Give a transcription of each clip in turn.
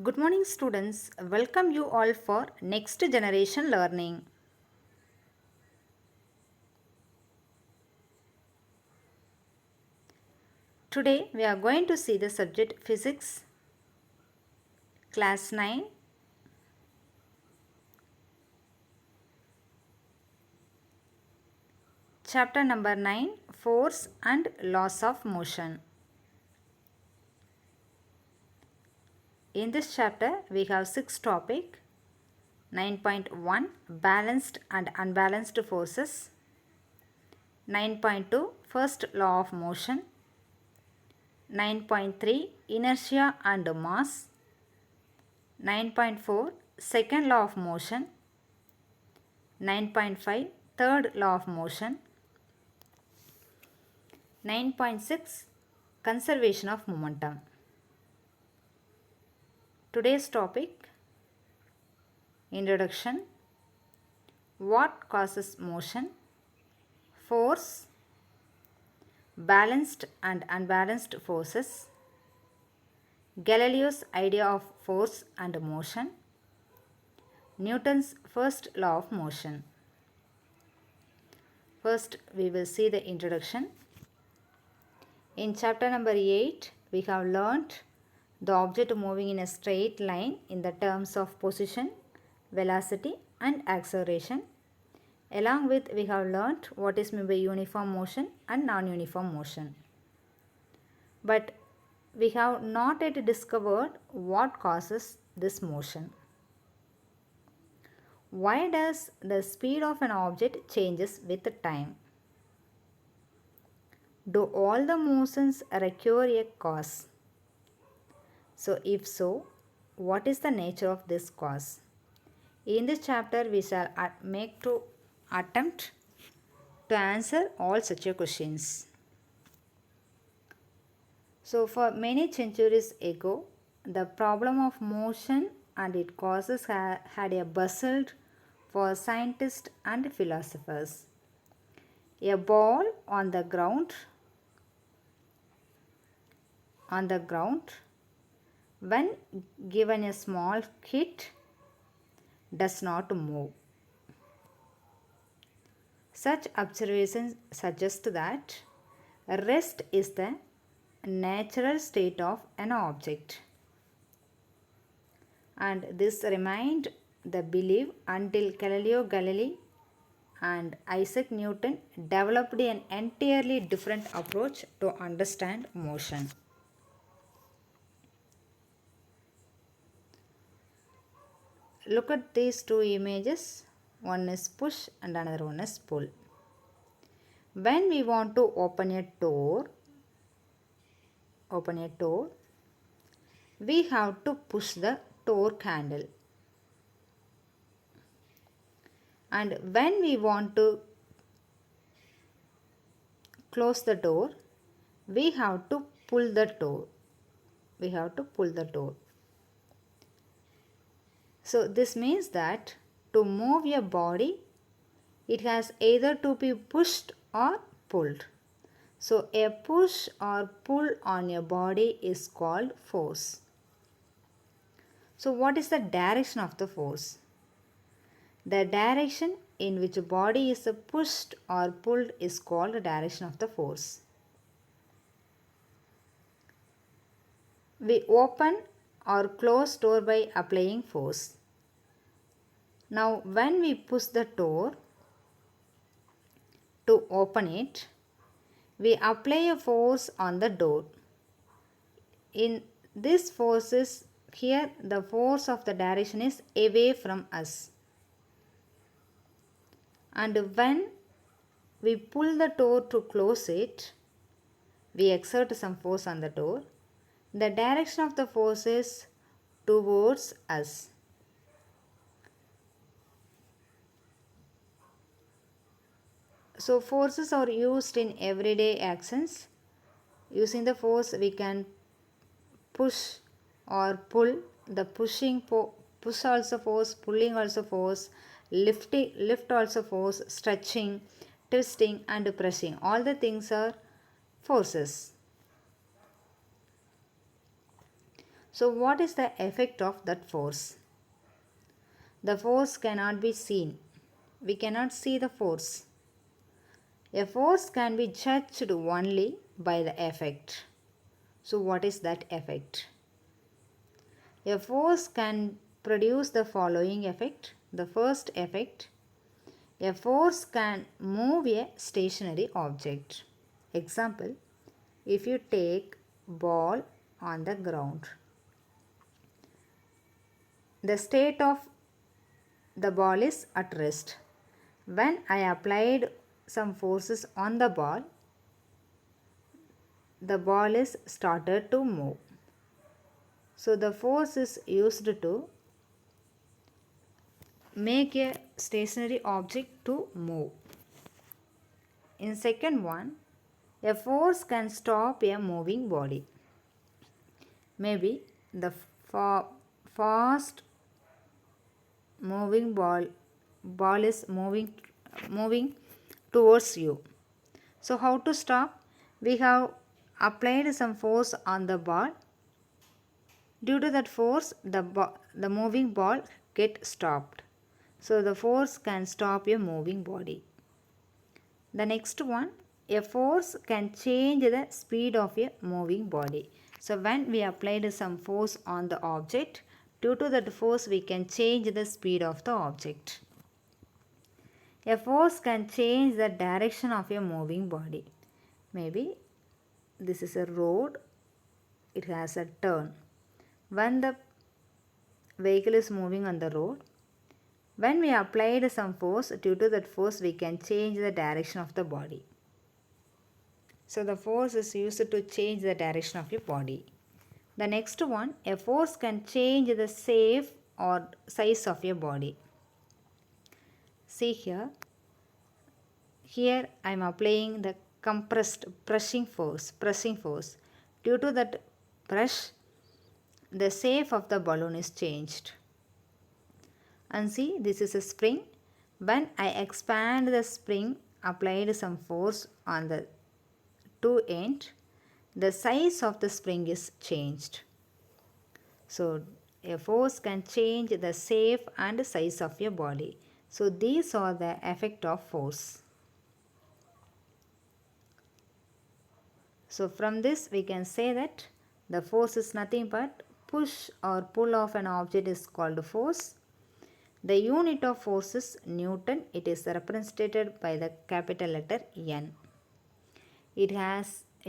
Good morning, students. Welcome you all for Next Generation Learning. Today we are going to see the subject Physics, Class 9, Chapter number 9, Force and Laws of Motion. In this chapter, we have 6 topics. 9.1 Balanced and Unbalanced Forces. 9.2 First Law of Motion. 9.3 Inertia and Mass. 9.4 Second Law of Motion. 9.5 Third Law of Motion. 9.6 Conservation of Momentum. Today's topic Introduction. What causes motion? Force, balanced and unbalanced forces. Galileo's idea of force and motion. Newton's first law of motion. First, we will see the introduction. In chapter number 8, we have learnt the object moving in a straight line in the terms of position, velocity and acceleration. Along with, we have learnt what is meant by uniform motion and non-uniform motion. But we have not yet discovered what causes this motion. Why does the speed of an object changes with time? Do all the motions require a cause? So if so, what is the nature of this cause? In this chapter, we shall attempt to answer all such questions. So for many centuries ago, the problem of motion and its causes had a bustled for scientists and philosophers. A ball on the ground when given a small hit does not move. Such observations suggest that rest is the natural state of an object, and this remained the belief until Galileo Galilei and Isaac Newton developed an entirely different approach to understand motion. Look at these two images. One is push and another one is pull. When we want to open a door, we have to push the door handle. And when we want to close the door, we have to pull the door. So this means that to move a body, it has either to be pushed or pulled. So a push or pull on a body is called force. So what is the direction of the force? The direction in which a body is pushed or pulled is called the direction of the force. We open or close door by applying force. Now when we push the door to open it, we apply a force on the door. In this forces here, the force of the direction is away from us. And when we pull the door to close it, we exert some force on the door. The direction of the force is towards us. So forces are used in everyday actions. Using the force, we can push or pull. The push also force, pulling also force, lift also force, stretching, twisting and pressing. All the things are forces. So what is the effect of that force? The force cannot be seen. We cannot see the force. A force can be judged only by the effect. So what is that effect? A force can produce the following effect. The first effect, a force can move a stationary object. Example, if you take ball on the ground, the state of the ball is at rest. When I applied some forces on the ball is started to move. So the force is used to make a stationary object to move. In second one, a force can stop a moving body. Maybe the fast moving ball is moving towards you. So how to stop? We have applied some force on the ball. Due to that force, the moving ball get stopped. So the force can stop a moving body. The next one, a force can change the speed of a moving body. So when we applied some force on the object, due to that force we can change the speed of the object. A force can change the direction of a moving body. Maybe this is a road, it has a turn. When the vehicle is moving on the road, when we applied some force, due to that force we can change the direction of the body. So the force is used to change the direction of your body. The next one, a force can change the shape or size of your body. See here. Here I am applying the compressed pressing force. Due to that press, the shape of the balloon is changed. And see, this is a spring. When I expand the spring, applied some force on the two end, the size of the spring is changed. So a force can change the shape and size of your body. So these are the effect of force. So from this we can say that the force is nothing but push or pull of an object is called force. The unit of force is Newton. It is represented by the capital letter N. It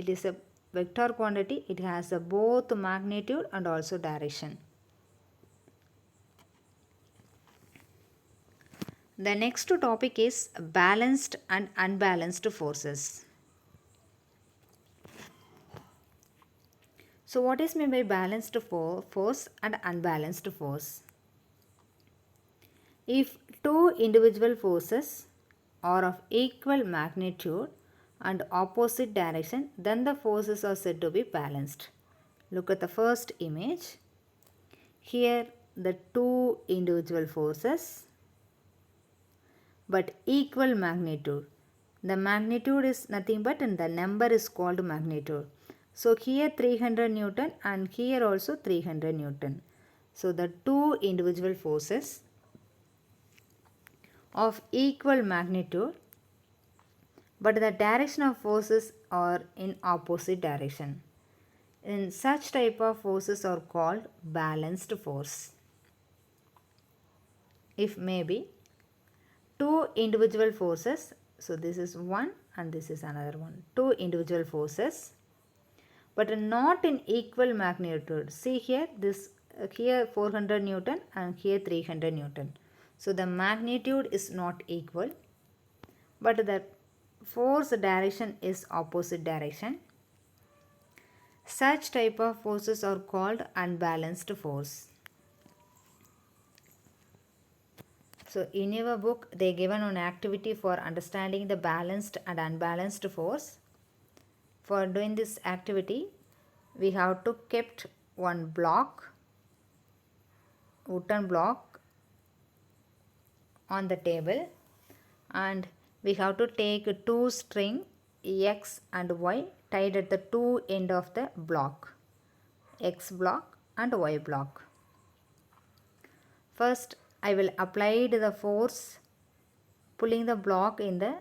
is a vector quantity. It has both magnitude and also direction. The next topic is balanced and unbalanced forces. So what is meant by balanced force and unbalanced force? If two individual forces are of equal magnitude and opposite direction, then the forces are said to be balanced. Look at the first image. Here the two individual forces but equal magnitude. The magnitude is nothing but, and the number is called magnitude. So here 300 Newton and here also 300 Newton. So the two individual forces of equal magnitude, but the direction of forces are in opposite direction. In such type of forces are called balanced force. If maybe two individual forces, so this is one and this is another one, two individual forces but not in equal magnitude. See here, this here 400 Newton and here 300 Newton. So the magnitude is not equal, but the force direction is opposite direction. Such type of forces are called unbalanced force. So in your book they given an activity for understanding the balanced and unbalanced force. For doing this activity, we have to kept one block, wooden block on the table, and we have to take two string X and Y tied at the two end of the block, X block and y block. First, I will apply the force pulling the block in the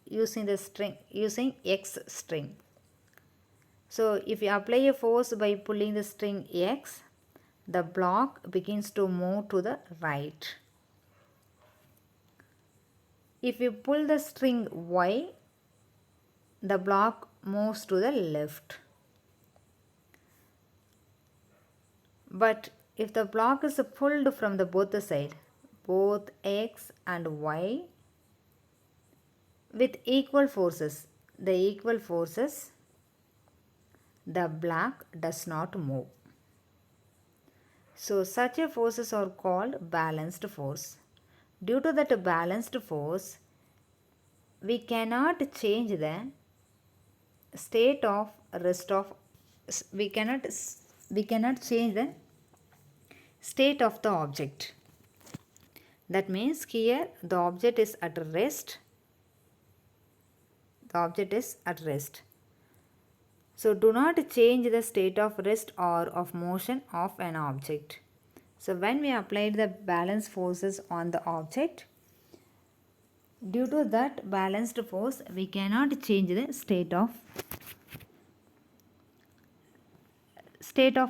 using X string. So if you apply a force by pulling the string X, the block begins to move to the right. If you pull the string Y, the block moves to the left. But if the block is pulled from the both the side, both X and Y, with equal forces, the block does not move. So such a forces are called balanced force. Due to that balanced force, we cannot change the state of rest of we cannot change the state of the object. That means here the object is at rest. The object is at rest. So do not change the state of rest or of motion of an object. So when we applied the balance forces on the object, due to that balanced force, we cannot change the state of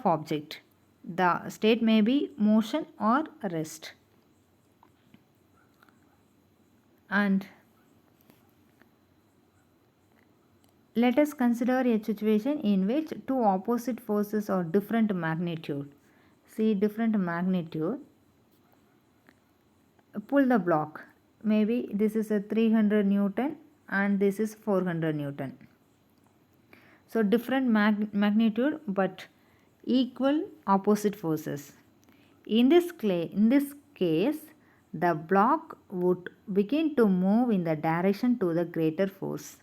object. The state may be motion or rest. And let us consider a situation in which two opposite forces are different magnitude. See, different magnitude. Pull the block. Maybe this is a 300 Newton and this is 400 Newton. So different magnitude but equal opposite forces. In this case, the block would begin to move in the direction to the greater force.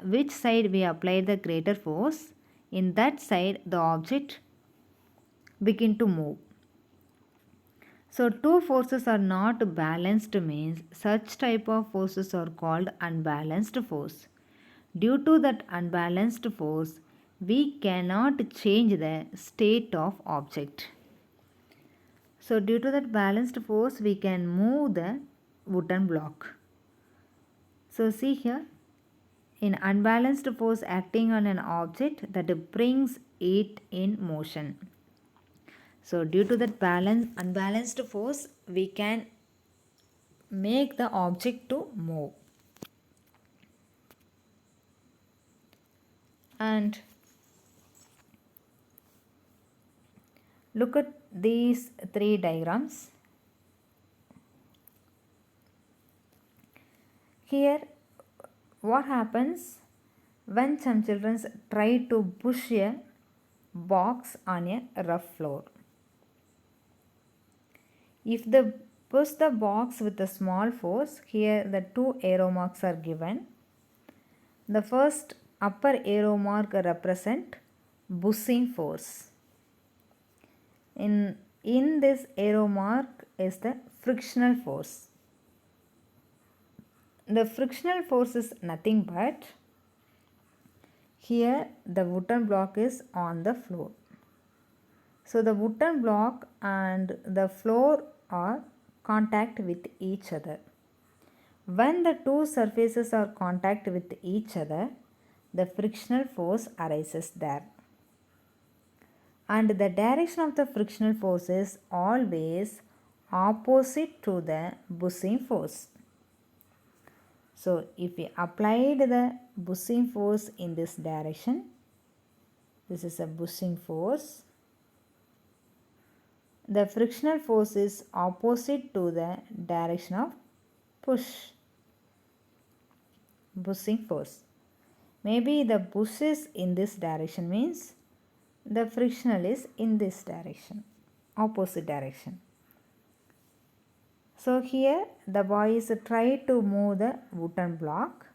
Which side we apply the greater force, in that side the object begin to move. So two forces are not balanced means such type of forces are called unbalanced force. Due to that unbalanced force, we cannot change the state of object. So due to that balanced force, we can move the wooden block. So see here, in unbalanced force acting on an object that brings it in motion. So due to that unbalanced force, we can make the object to move. And look at these three diagrams. Here, what happens when some children try to push a box on a rough floor? If they push the box with a small force, here the two arrow marks are given. The first upper arrow mark represent pushing force. In this arrow mark is the frictional force. The frictional force is nothing but here the wooden block is on the floor. So the wooden block and the floor are contact with each other. When the two surfaces are contact with each other, the frictional force arises there. And the direction of the frictional force is always opposite to the pushing force. So if we applied the pushing force in this direction, this is a pushing force, the frictional force is opposite to the direction of pushing force. Maybe the push is in this direction means the frictional is in this direction, opposite direction. So here the boy is trying to move the wooden block,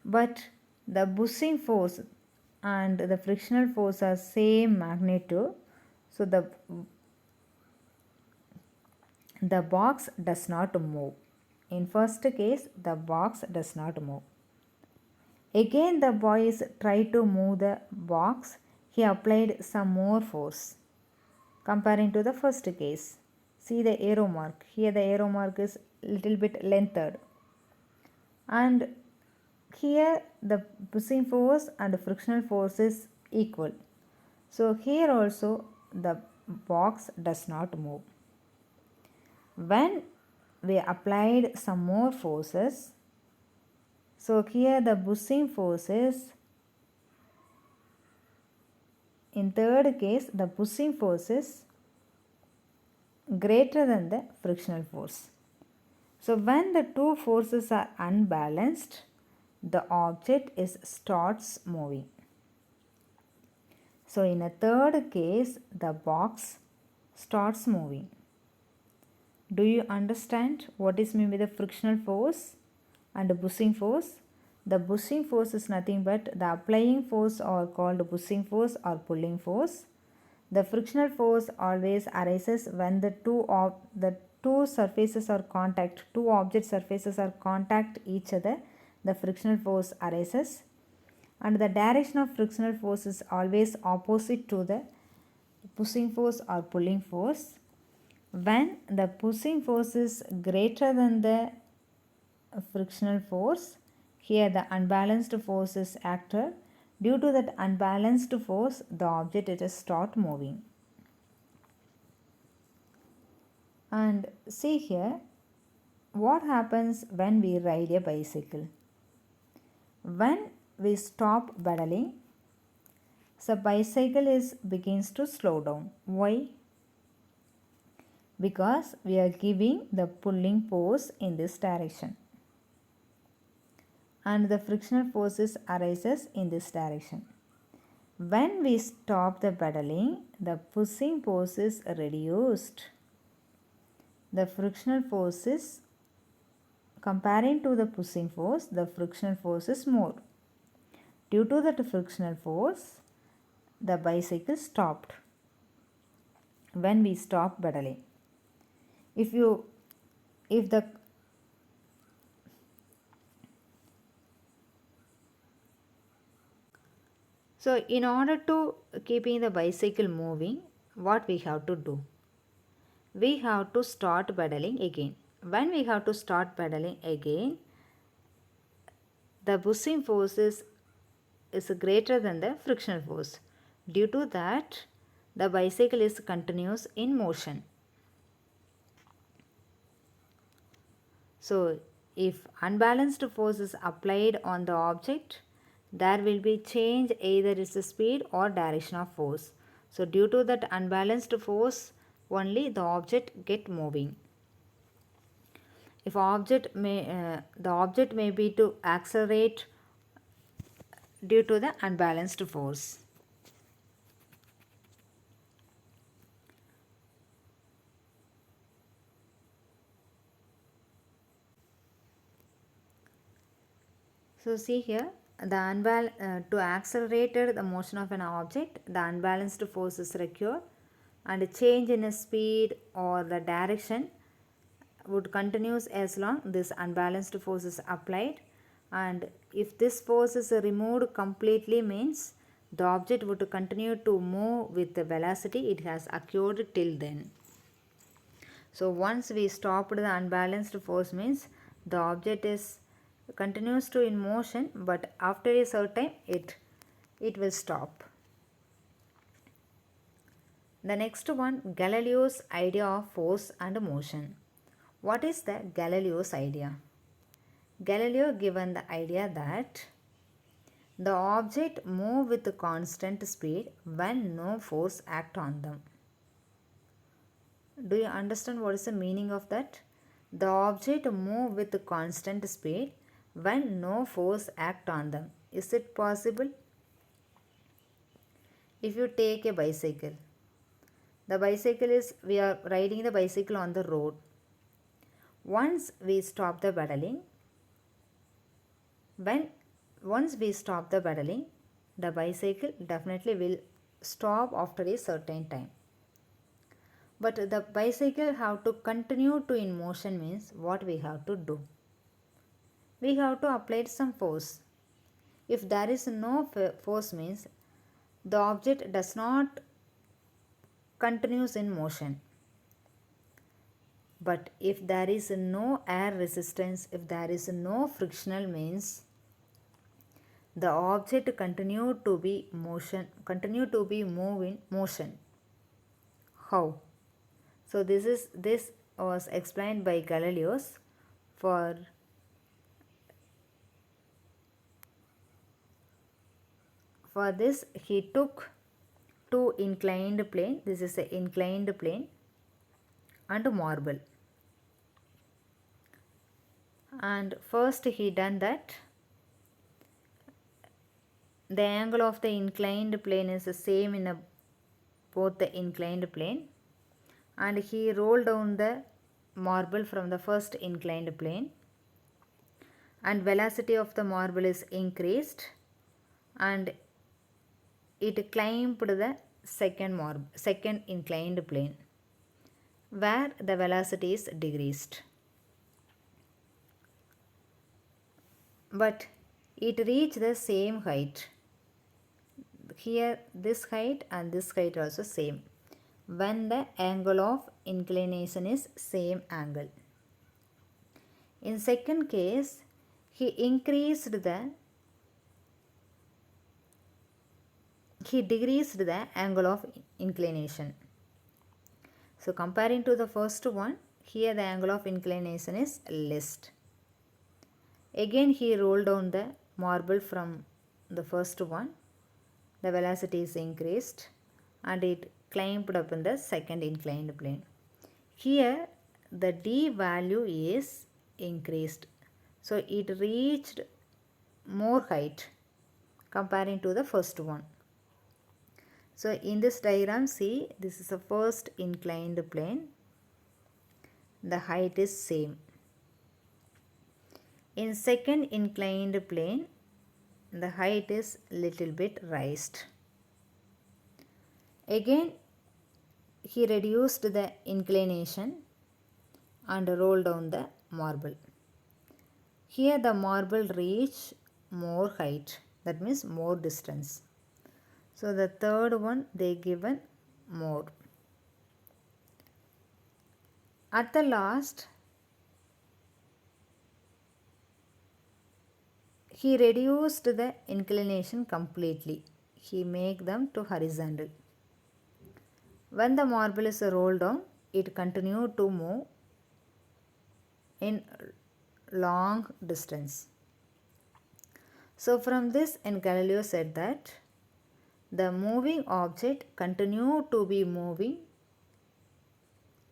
but the pushing force and the frictional force are same magnitude. So the box does not move. In first case, the box does not move. Again the boy is trying to move the box. he applied some more force comparing to the first case. See the arrow mark. Here the arrow mark is little bit lengthened. And here the pushing force and frictional force is equal. So here also the box does not move. When we applied some more forces, so here the pushing forces, in third case the pushing force is greater than the frictional force. So when the two forces are unbalanced, the object starts moving. So in a third case, the box starts moving. Do you understand what is meant by the frictional force and the pushing force? The pushing force is nothing but the applying force are called pushing force or pulling force. The frictional force always arises when the two surfaces are contact, two object surfaces are contact each other. The frictional force arises, and the direction of frictional force is always opposite to the pushing force or pulling force. When the pushing force is greater than the frictional force, here the unbalanced force is acted. Due to that unbalanced force, the object start moving. And see here, what happens when we ride a bicycle? When we stop pedaling, the bicycle begins to slow down. Why? Because we are giving the pulling force in this direction, and the frictional forces arises in this direction. When we stop the pedaling, the pushing force is reduced. The frictional force is, comparing to the pushing force, the frictional force is more. Due to that frictional force, the bicycle stopped when we stop pedaling. If the So in order to keeping the bicycle moving, what we have to do? We have to start pedaling again. When we have to start pedaling again, the pushing force is greater than the frictional force. Due to that, the bicycle is continuous in motion. So if unbalanced force is applied on the object, there will be change either its speed or direction of force. So due to that unbalanced force, only the object get moving. If the object may be to accelerate due to the unbalanced force. So see here, to accelerate the motion of an object, the unbalanced force is required, and a change in a speed or the direction would continues as long this unbalanced force is applied. And if this force is removed completely, means the object would continue to move with the velocity it has acquired till then. So once we stopped the unbalanced force, means the object continues to in motion, but after a certain time it will stop. The next one, Galileo's idea of force and motion. What is the Galileo's idea? Galileo given the idea that the object move with constant speed when no force act on them. Do you understand what is the meaning of that? The object move with constant speed when no force act on them. Is it possible? If you take a bicycle, we are riding the bicycle on the road. Once we stop the pedaling, the bicycle definitely will stop after a certain time. But the bicycle have to continue to in motion, means what we have to do? We have to apply some force. If there is no force, means the object does not continues in motion. But if there is no air resistance, if there is no frictional means, the object continue to be move in motion. How? So this was explained by Galileo. For this he took two inclined plane. This is an inclined plane and marble. And first he done that the angle of the inclined plane is the same in both the inclined plane, and he rolled down the marble from the first inclined plane, and velocity of the marble is increased, and it climbed the second inclined plane where the velocity is decreased. But it reached the same height. Here this height and this height also same when the angle of inclination is same angle. In second case, he decreased the angle of inclination. So comparing to the first one, here the angle of inclination is less. Again he rolled down the marble from the first one. The velocity is increased and it climbed up in the second inclined plane. Here the d value is increased. So it reached more height comparing to the first one. So in this diagram, see, this is the first inclined plane. The height is same. In second inclined plane, the height is little bit raised. Again, he reduced the inclination and rolled down the marble. Here the marble reached more height, that means more distance. So the third one they given more. At the last, he reduced the inclination completely. He make them to horizontal. When the marble is rolled down, it continued to move in long distance. So from this, and Galileo said that the moving object continued to be moving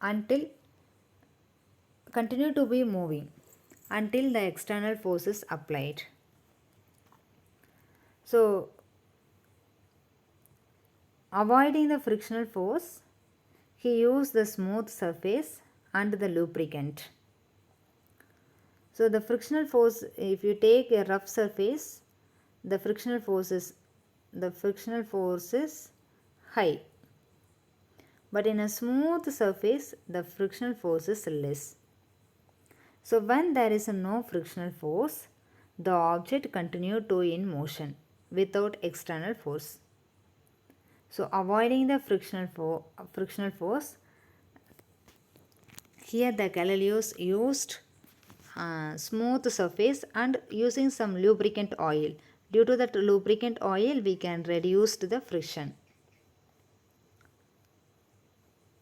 until the external force is applied. So avoiding the frictional force, he used the smooth surface and the lubricant. So the frictional force, if you take a rough surface, the frictional force is high. But in a smooth surface, the frictional force is less. So when there is no frictional force, the object continues to in motion without external force. So avoiding the frictional force, here the Galileos used smooth surface and using some lubricant oil. Due to that lubricant oil, we can reduce the friction.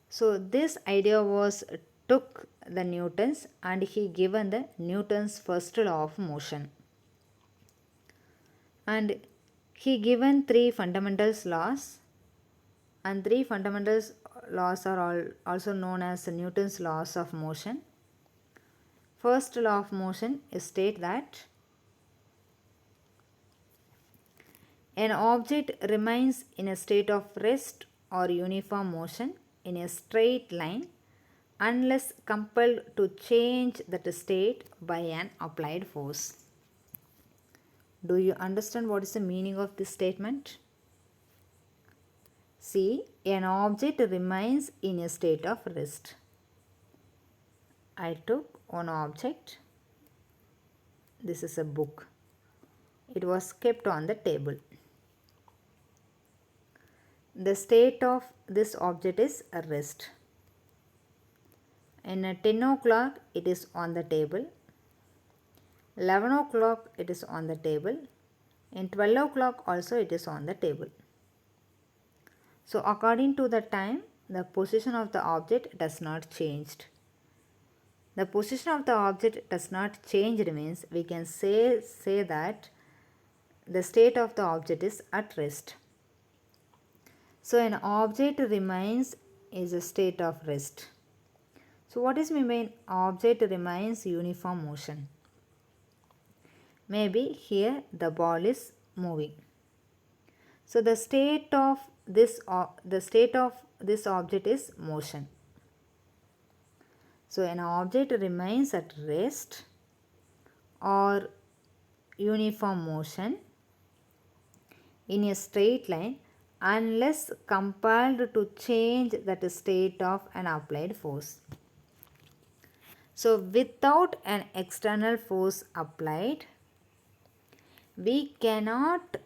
So this idea was took the Newton's, and he given the Newton's first law of motion. And he given three fundamental laws, and three fundamental laws are also known as Newton's laws of motion. First law of motion states that an object remains in a state of rest or uniform motion in a straight line unless compelled to change that state by an applied force. Do you understand what is the meaning of this statement? See, an object remains in a state of rest. I took one object. This is a book. It was kept on the table. the state of this object is rest. In 10 o'clock it is on the table, 11 o'clock it is on the table, in 12 o'clock also it is on the table. So according to the time, the position of the object does not change. The position of the object does not change means we can say that the state of the object is at rest. So an object remains is a state of rest. So what is mean object remains uniform motion? Maybe here the ball is moving. So the state of this object is motion. So an object remains at rest or uniform motion in a straight line unless compelled to change that state of an applied force. So without an external force applied, we cannot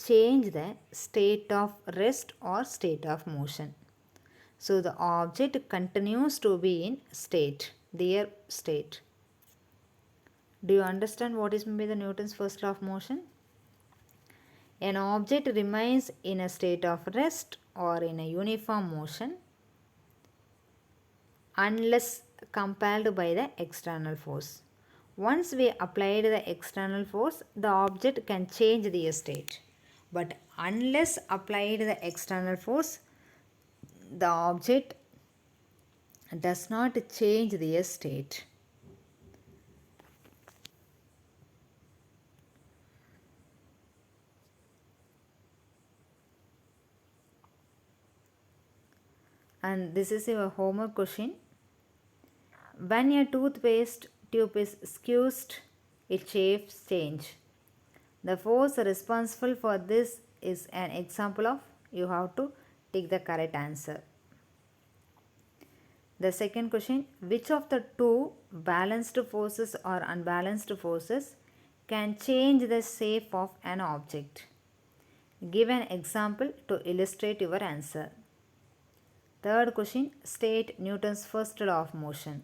change the state of rest or state of motion. So the object continues to be in their state. Do you understand what is meant by the Newton's first law of motion? An object remains in a state of rest or in a uniform motion unless compelled by the external force. Once we applied the external force, the object can change the state. But unless applied the external force, the object does not change the state. And this is your homework question. When a toothpaste tube is squeezed, its shape changes. The force responsible for this is an example of, you have to take the correct answer. The second question, which of the two balanced forces or unbalanced forces can change the shape of an object? Give an example to illustrate your answer. Third question, state Newton's first law of motion.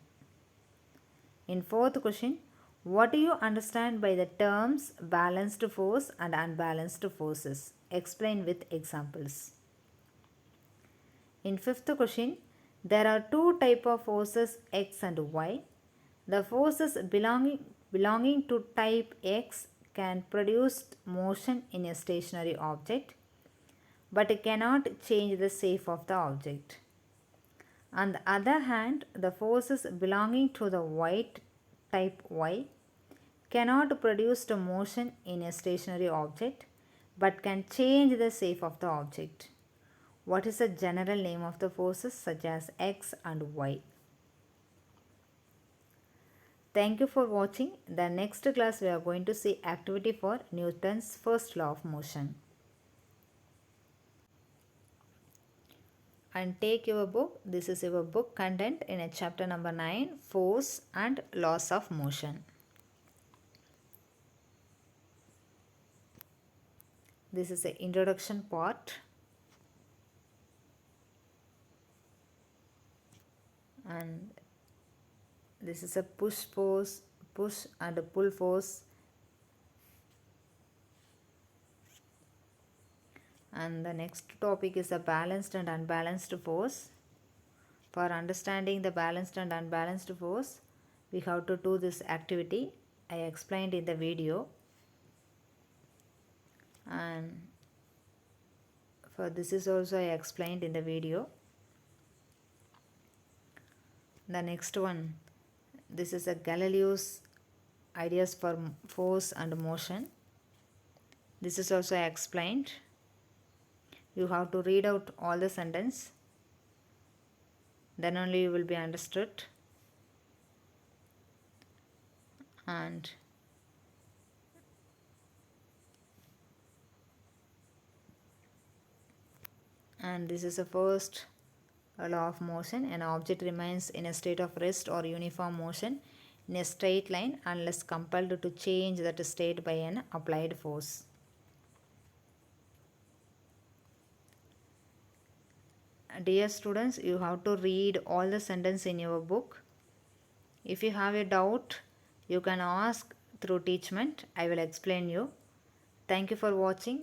In fourth question, what do you understand by the terms balanced force and unbalanced forces? Explain with examples. In fifth question, there are two types of forces X and Y. The forces belonging to type X can produce motion in a stationary object but cannot change the shape of the object. On the other hand, the forces belonging to the type Y cannot produce the motion in a stationary object but can change the shape of the object. What is the general name of the forces such as X and Y? Thank you for watching. The next class we are going to see activity for Newton's first law of motion. And take your book. This is your book content in a chapter number 9, Force and Laws of Motion. This is the introduction part. And this is a push force, push and a pull force. And the next topic is the balanced and unbalanced force. For understanding the balanced and unbalanced force, we have to do this activity I explained in the video. And for this is also I explained in the video. The next one, this is a Galileo's ideas for force and motion. This is also I explained. You have to read out all the sentence, then only you will be understood. And this is the first law of motion. An object remains in a state of rest or uniform motion in a straight line unless compelled to change that state by an applied force. dear students, you have to read all the sentence in your book. If you have a doubt, you can ask through teachment. I will explain you. Thank you for watching.